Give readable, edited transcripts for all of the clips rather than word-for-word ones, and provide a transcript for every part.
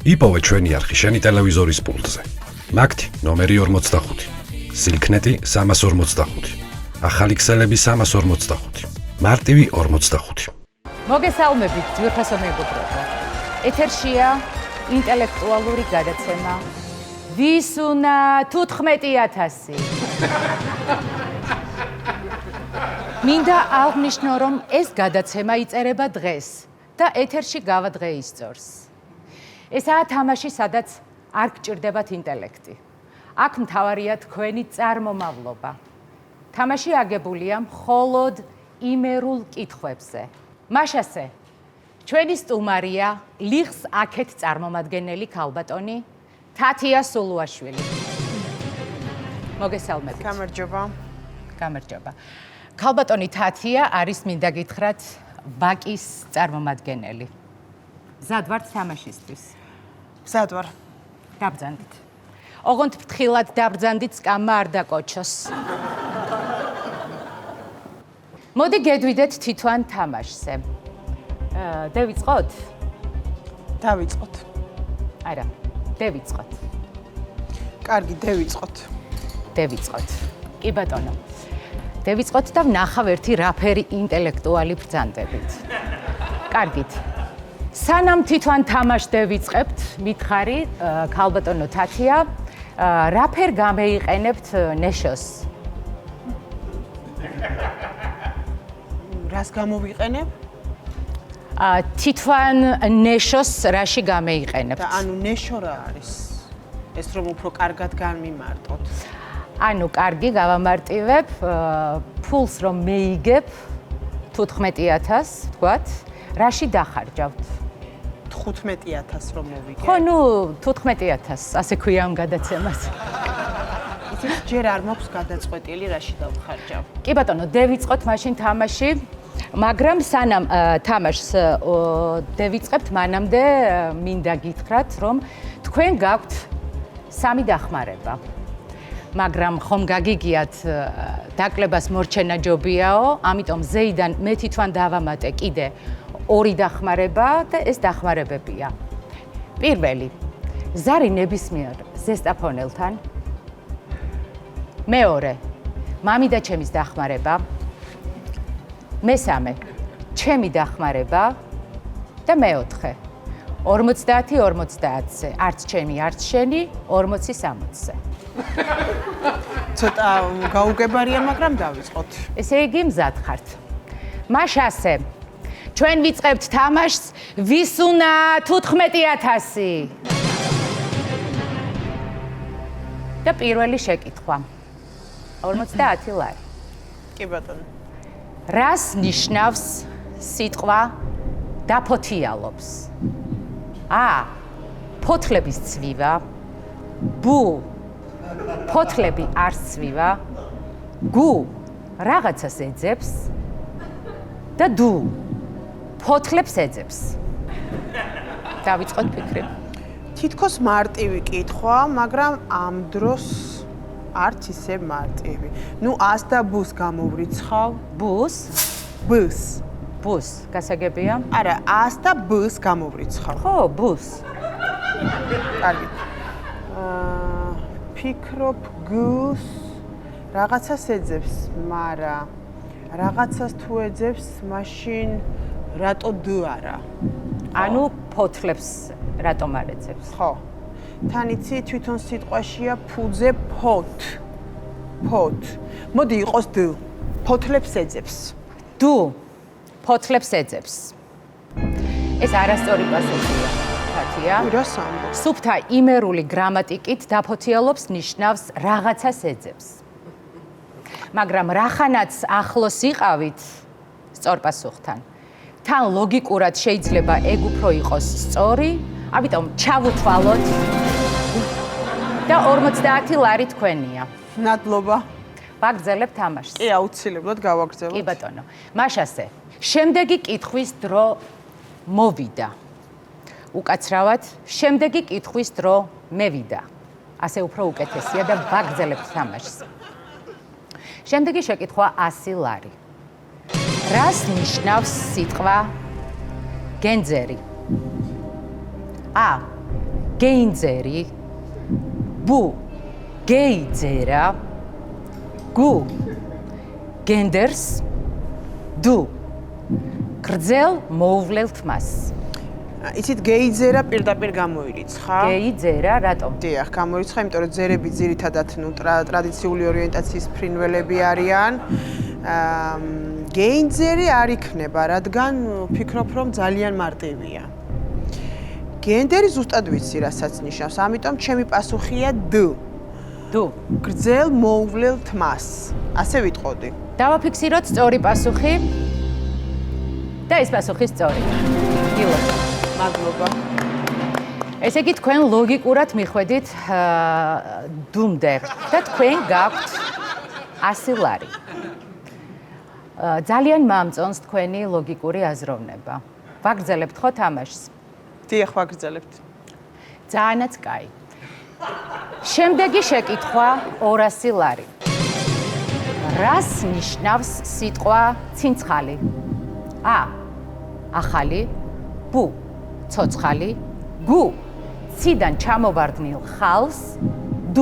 იპოვე ჩვენი არხი შენი ტელევიზორის პულტზე. მაგთი ნომერი 45, სილქნეტი 345, ახალი ქსელები 345, მარტივი 45. მოგესალმებით, ძვირფასო მეგობრებო. ეთერშია ინტელექტუალური გადაცემა. ვის უნდა 15000? მინდა აღნიშნო, რომ ეს გადაცემა იწერება დღეს და ეთერში გავა დღე ისწორს. ესაა თამაში, სადაც არ გჭირდებათ ინტელექტი. აქ მთავარია თქვენი წარმომავლობა. თამაში აგებულია მხოლოდ იმერულ კითხვებზე. მაშასე, ჩვენი სტუმარია ლიხს აქეთ წარმომადგენელი ქალბატონი თათია სულუაშვილი. მოგესალმებით. გამარჯობა. ქალბატონი თათია არის, მინდა გითხრათ, ბაკის წარმომადგენელი. მზად ვართ თამაშისთვის? მზად ვარ. დაბრძანდით. ოღონდ ფრთხილად დაბრძანდით, სკამა არ დაკოჩოს. მოდი გედვიდეთ თითოან თამაშზე. დავიწყოთ? დავიწყოთ. არა, დავიწყოთ. კარგი, დავიწყოთ. დავიწყოთ. კი ბატონო. დავიწყოთ და ვნახავ ერთი რაფერი ინტელექტუალი ბრძანდებით. კარგით. სანამ თვითონ თამაშს დავიწყებთ, მითხარი, ქალბატონო თათია, რაფერ გამეიყენებთ ნეშოს? რას გამოვიყენებ? თვითონ ნეშოს რაში გამეიყენებთ? და ანუ ნეშო რა არის? ეს რომ უფრო კარგად განმიმარტოთ. ანუ კარგი, გავამარტივებ, ფულს რომ მეიგებ 15000, ვთქვათ, რაში დახარჯავთ? 15000 რომ მოვიგებ. ხო, ნუ 15000, ასე ქვია ამ გადაცემას. ისიც ჯერ არ მაქვს გადაწყვეტილი რაში დავხარჯავ. კი ბატონო, დავიწყოთ მაშინ თამაში, მაგრამ სანამ თამაშს დავიწყებთ, მანამდე მინდა გითხრათ, რომ თქვენ გაქვთ 3 დახმარება. მაგრამ ხომ გაგიგიათ, დაკლებას მორჩენა ჯობიაო, ამიტომ ზეიდან მე თვითონ დავამატე კიდე 2 დახმარება და ეს დახმარებებია. პირველი, ზარი ნებისმიერ ზესტაფონელთან. მეორე, მამი და ჩემის დახმარება. მესამე, ჩემი დახმარება და მეოთხე, 50-50-ზე, არც ჩემი, არც შენი, 40-60-ზე. ცოტა გაუგებარია, მაგრამ დავიწყოთ. ესე იგი მზად ხართ. მაშასე, ჩვენ ვიწყებთ თამაშს, ვის უნდა 15000? და პირველი შეკითხვა. 50 ლარი. კი ბატონო. რას ნიშნავს სიტყვა დაფოთიალობს? ა. ფოთლების ცვივა. ბ. ფოთლები არ ცვივა. გ. რაღაცას ეძებს. და დ. ფოთლებს ეძებს. დავიწყოთ ფიქრი. თითქოს მარტივი კითხვა, მაგრამ ამ დროს არც ისე მარტივი. ნუ 100 და ბუს გამოვრიცხავ. ბუს? ბუს. ბუს, გასაგებია? არა, 100 და ბუს გამოვრიცხავ. ხო, ბუს. კარგი. ფიქრობ გუს რაღაცას ეძებს, მარა რაღაცას თუ ეძებს, მაშინ რატო დ არა? ანუ ფოთლებს რატომ არ ეძებს? ხო. თან იცი თვითონ სიტყვაშია ფუძე ფოთ. ფოთ. მოდი იყოს დ. ფოთლებს ეძებს. დ. ფოთლებს ეძებს. ეს არასწორი პასუხია, თათია. რას ამბობ? სუფთა იმერული გრამატიკით დაფოთიალობს ნიშნავს რაღაცას ეძებს. მაგრამ რახანაც ახლოს იყავით სწორ პასუხთან, თან ლოგიკურად შეიძლება ეგ უფრო იყოს სწორი, ამიტომ ჩავუთვალოთ და 50 ლარი თქვენია. ნადლობა. ვაგრძელებთ თამაშს. კი, აუცილებლად გავაგრძელოთ. კი ბატონო. მაშასე, შემდეგი კითხვის დრო მოვიდა. უკაცრავად, შემდეგი კითხვის დრო მევიდა. ასე უფრო უკეთესია და ვაგრძელებთ თამაშს. შემდეგი შეკითხვა 100 ლარი. რას ნიშნავს სიტყვა გენძერი? ა. გეინძერი, ბუ გეიძერა, გუ გენდერს, დუ გრძელ მოუვლელ თმას. იცით გეიძერა პირდაპირ გამოირიცხა. გეიძერა რატომ? დიახ, გამოირიცხა, იმიტომ რომ ძერები ძირითადად ტრადიციული ორიენტაციის ფრინველები არიან. გეინძერი არ იქნება, რადგან ვფიქრობ, რომ ძალიან მარტივია. გენდერი ზუსტად ვიცი, რასაც ნიშნავს, ამიტომ ჩემი პასუხია დ. დუ. გრძელ მოუვლელ თმას. ასე ვიტყოდი. დავაფიქსიროთ სწორი პასუხი. და ეს პასუხი სწორი. დილოს. მადლობა. ესე იგი თქვენ ლოგიკურად მიხვედით დუმდე და თქვენ გაქვთ 100 ლარი. ძალიან მომწონს თქვენი ლოგიკური აზროვნება. ვაგრძელებთ ხო თამაშს? დიახ, ვაგრძელებთ. ძალიანაც კაი. შემდეგი შეკითხვა 200 ლარი. რას ნიშნავს სიტყვა ცინცხალი? ა. ახალი, ბ. ცოცხალი, გ. ციდან ჩამოვარდნილ ხალს, დ.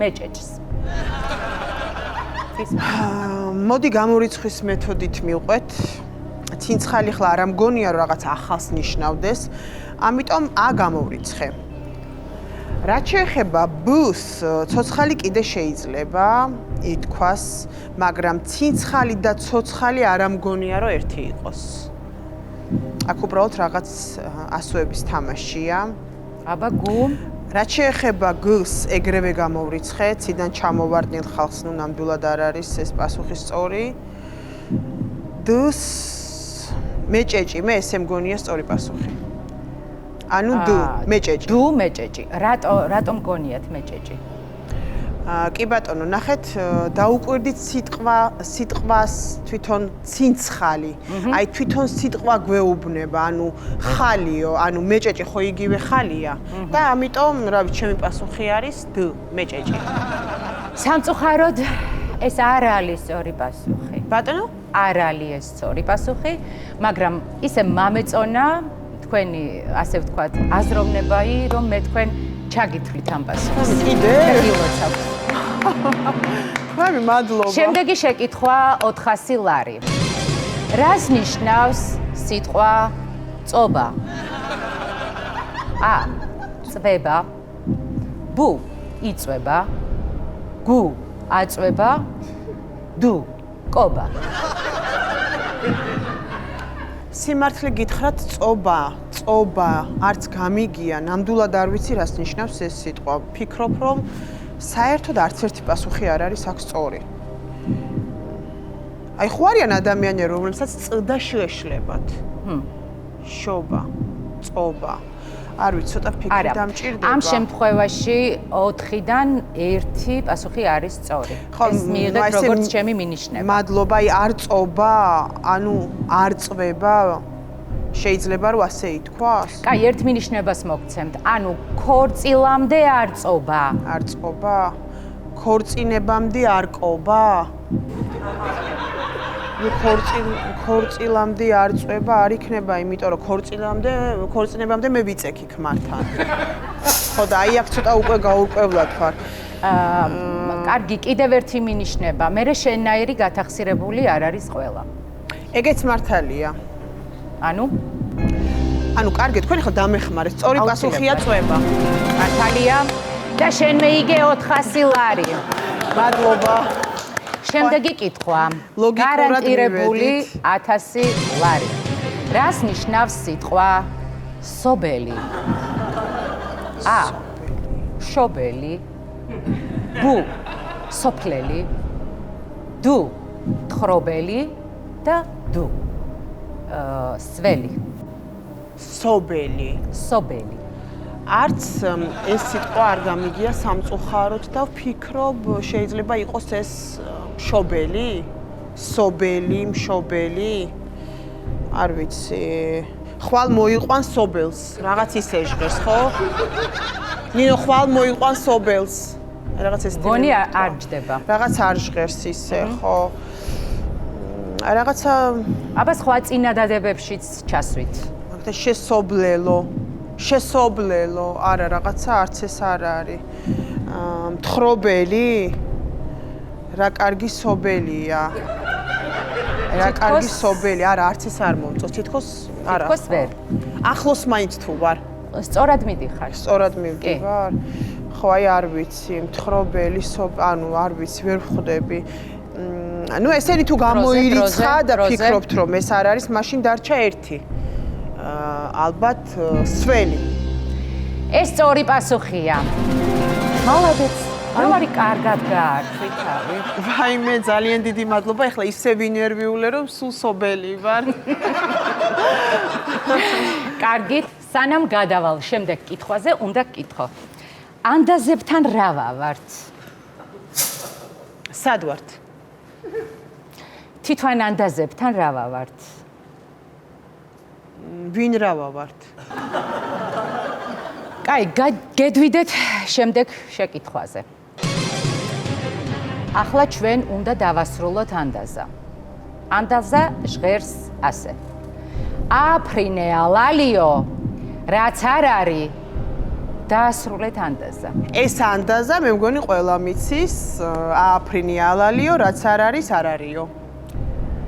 მეჭეჭს. მოდი გამორიცხვის მეთოდით მივყვეთ. ცინცხალი ხლა არ მგონია რომ რაღაც ახალს ნიშნავდეს, ამიტომ ა გამოვრიცხე. რაც შეეხება ბ-ს, ცოცხალი კიდე შეიძლება ითქვას, მაგრამ ცინცხალი და ცოცხალი არ მგონია რომ ერთი იყოს. აქ უბრალოდ რაღაც ასოების თამაშია. აბა გუ. რაც შეეხება გ-ს, ეგრევე გამოვრიცხე, ციდან ჩამოვარდნილ ხალხს, ნუ ნამდვილად არ არის ეს პასუხი სწორი. д-ს მეჭეჭი, მე ესე მგონია სწორი პასუხი. ანუ д, მეჭეჭი. დ მეჭეჭი. რატომ გონიათ მეჭეჭი? კი ბატონო, ნახეთ, დაუკვირდით სიტყვას თვითონ ცინცხალი. აი თვითონ სიტყვა გვეუბნება, ანუ ხალიო, ანუ მეჭეჭი ხო იგივე ხალია და ამიტომ, რა ვიცი, ჩემი პასუხი არის д, მეჭეჭი. სამწუხაროდ ეს არ არის სწორი პასუხი. ბატონო? არ არის ეს სწორი პასუხი, მაგრამ ისე მომეწონა თქვენი, ასე ვთქვათ, აზროვნებայի, რომ მე თქვენ ჩაგითვლით ამ პასუხს. კიდე? ილოცავთ. ხარი, მადლობა. შემდეგი შეკითხვა 400 ლარი. რას ნიშნავს სიტყვა წობა? ა. წვება. ბ. იწვება. გ. აწვება. დ. კობა. სიმართლე გითხრათ, წობა არც გამიგია, ნამდვილად არ ვიცი რას ნიშნავს ეს სიტყვა. ვფიქრობ, რომ საერთოდ არც ერთი პასუხი არ არის აქ სწორი. აი ხო არიან ადამიანები, რომლებსაც წდა შეეშლებათ. შობა, წობა. არ ვიცი, ცოტა ფიქრი დამჭირდება. ამ შემთხვევაში 4-დან 1 პასუხი არის სწორი. ეს მიიღეთ როგორც ჩემი მინიშნება. მადლობა, აი არ წობა, ანუ არ წვება, შეიძლება რომ ასე ითქვას? კაი, ერთ მინიშნებას მოგცემთ. ანუ ქორწილამდე არ წობა. არ წობა? ქორწინებამდე არ ყობა? ნუ ქორწილამდე არ წვება არ იქნება, იმიტომ რომ ქორწინებამდე მე ვიწექ იქ მართან. ხო და აი აქ ცოტა უკვე გაურკვევლად ვარ. კარგი, კიდევ ერთი მინიშნება. მე შენნაირი გათახსირებული არ არის ყველა. ეგეც მართალია. ანუ კარგი, თქვენ ხო დამეხმარეთ, სწორი პასუხია წვება. მართალია და შენ მეიგე 400 ლარი. მადლობა. შემდეგი კითხვა. გარანტირებული 1000 ლარი. რას ნიშნავს სიტყვა სობელი? ა. შობელი. ბ. სოფლელი. დ. თხრობელი და დ. სველი. სობელი. არც ეს სიტყვა არ გამიგია სამწუხაროდ და ვფიქრობ, შეიძლება იყოს ეს მშობელი, სობელი, მშობელი. არ ვიცი. ხვალ მოიყვან სობელს, რაღაც ისე ჟღერს, ხო? ნინო ხვალ მოიყვან სობელს. რაღაც ეს გონი არ ჯდება. რაღაც არ ჟღერს ისე, ხო? რაღაცა აბა სხვა წინადადებებშიც ჩასვით. მაგდა შესობლელო. შესოვლელო, არა, რაღაცა არც ეს არ არის. მთხრობელი? რა კარგი სობელია. რა კარგი სობელი, არა, არც ეს არ მომწონს, თითქოს არა. თითქოს ვერ. ახლოს მაინც თუ ვარ. სწორად მიდიხარ. სწორად მივდივარ. ხო, აი არ ვიცი, მთხრობელი, ანუ არ ვიცი, ვერ ვხვდები. ნუ ესენი თუ გამოირიცხა და ფიქრობთ რომ ეს არ არის, მაშინ დარჩა ერთი. ალბათ სველი. ეს სწორი პასუხია. მოლოდეც. რა ვარი კარგად გაარქვი თავი. ვაიმე, ძალიან დიდი მადლობა. ეხლა ისე ვინერვიულე რომ სულ სობელი ვარ. კარგი, სანამ გადავალ შემდეგ კითხვაზე, უნდა გკითხო. ანდაზებთან რა ვართ? სად ვართ? თვითონ ანდაზებთან რა ვართ? ვინ რა ვართ? კაი, გედვიდეთ შემდეგ შეკითხვაზე. ახლა ჩვენ უნდა დავასრულოთ ანდაზა. ანდაზა ჟღერს ასე. აფრინე ალალიო, რაც არ არის, დაასრულეთ ანდაზა. ეს ანდაზა მე მგონი ყველა მიცის, აფრინე ალალიო, რაც არ არის, არ არისო.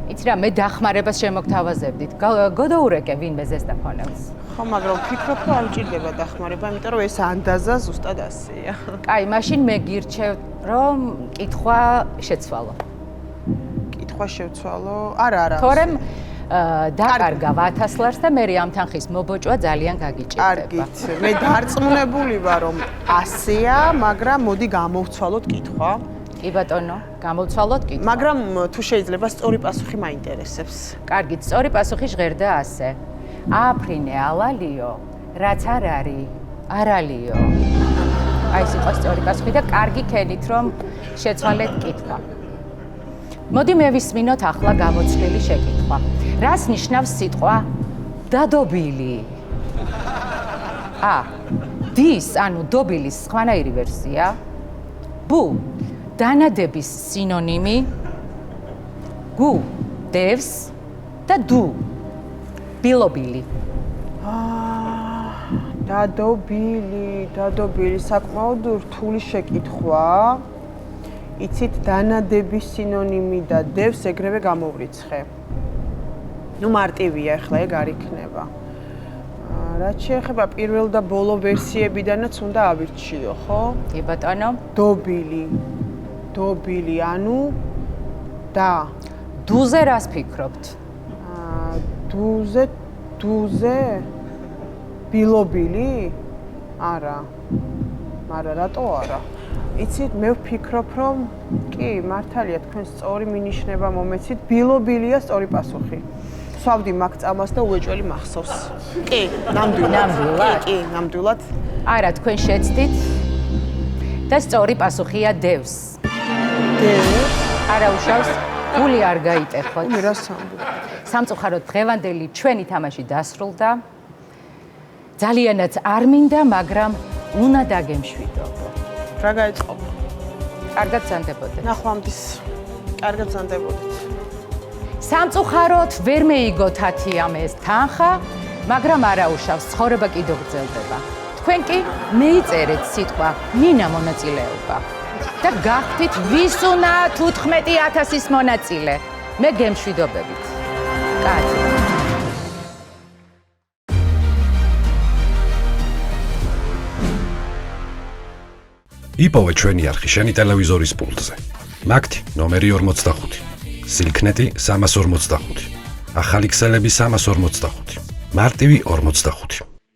იცი რა, მე დახმარებას შემოგთავაზებდით. გოდოურეკე ვინმე ზესტაფონებს. ხო, მაგრამ ვფიქრობ, რომ არ მჭირდება დახმარება, იმიტომ რომ ეს ანდაზა ზუსტად ასეა. კაი, მაშინ მე გირჩევ, რომ კითხვა შეცვალო. კითხვა შევცვალო? არა. თორემ დაკარგა 1000 ლარს და მე ამ თანხის მობოჭვა ძალიან გაგიჭირდება. კარგით, მე დარწმუნებული ვარ, რომ ასეა, მაგრამ მოდი გამოვცვალოთ კითხვა. კი ბატონო, გამოვცვალოთ კითხვა. მაგრამ თუ შეიძლება სწორი პასუხი მაინტერესებს. კარგით, სწორი პასუხი ჟღერდა ასე. აფრინე ალალიო, რაც არ არის, არალიო. აი ეს იყო სწორი პასუხი და კარგი ქენით რომ შეცვალეთ კითხვა. მოდი მე ვისმინოთ ახლა გამოცვლილი შეკითხვა. რას ნიშნავს სიტყვა დადობილი? დის, ანუ დობილის სხვანაირი ვერსია. დანადების სინონიმი. დევს და ბილობილი. დადობილი საკმაოდ რთული შეკითხვა. იცით, დანადების სინონიმი და დევს ეგრევე გამოვრიცხე. ნუ მარტივია, ახლა ეგ არ იქნება. რაც შეეხება პირველ და ბოლო ვერსიებიდანაც უნდა ავირჩიო, ხო? კი ბატონო. დობილი, ანუ და. დუზე რას ფიქრობთ? დუზე? ბილობილი? არა. მაგრამ რატო არა? იცით, მე ვფიქრობ, რომ კი, მართალია, თქვენ სწორი მინიშნება მომეცით, ბილობილია სწორი პასუხი. სვავდი მაგ წამას და უეჭველი მახსოვს. კი, ნამდვილად. კი, ნამდვილად. არა, თქვენ შეცდით და სწორი პასუხია დევს. არა უშავს, გული არ გაიტეხოთ. რა სამბო. სამწუხაროდ დღევანდელი ჩვენი თამაში დასრულდა. ძალიანაც არ მინდა, მაგრამ უნდა დაგემშვიდობო. რა გაიწყო? კარგად ბრძანდებოდეთ. ნახვამდის. კარგად ბრძანდებოდეთ. სამწუხაროდ ვერ მეიგო 10 ამეს თანხა, მაგრამ არა უშავს, ცხოვრება კიდევ გრძელდება. თქვენ კი მეიწერეთ სიტყვა მინა მონაწილეობა და გახდით ვის უნდა 15000-ის მონაწილე. მე გემშვიდობებით. კაცი. იპოვე ჩვენი არხი შენი ტელევიზორის პულტზე. მაგთი ნომერი 45. სილქნეტი 345. ახალი ქსელები 345. მარტივი 45.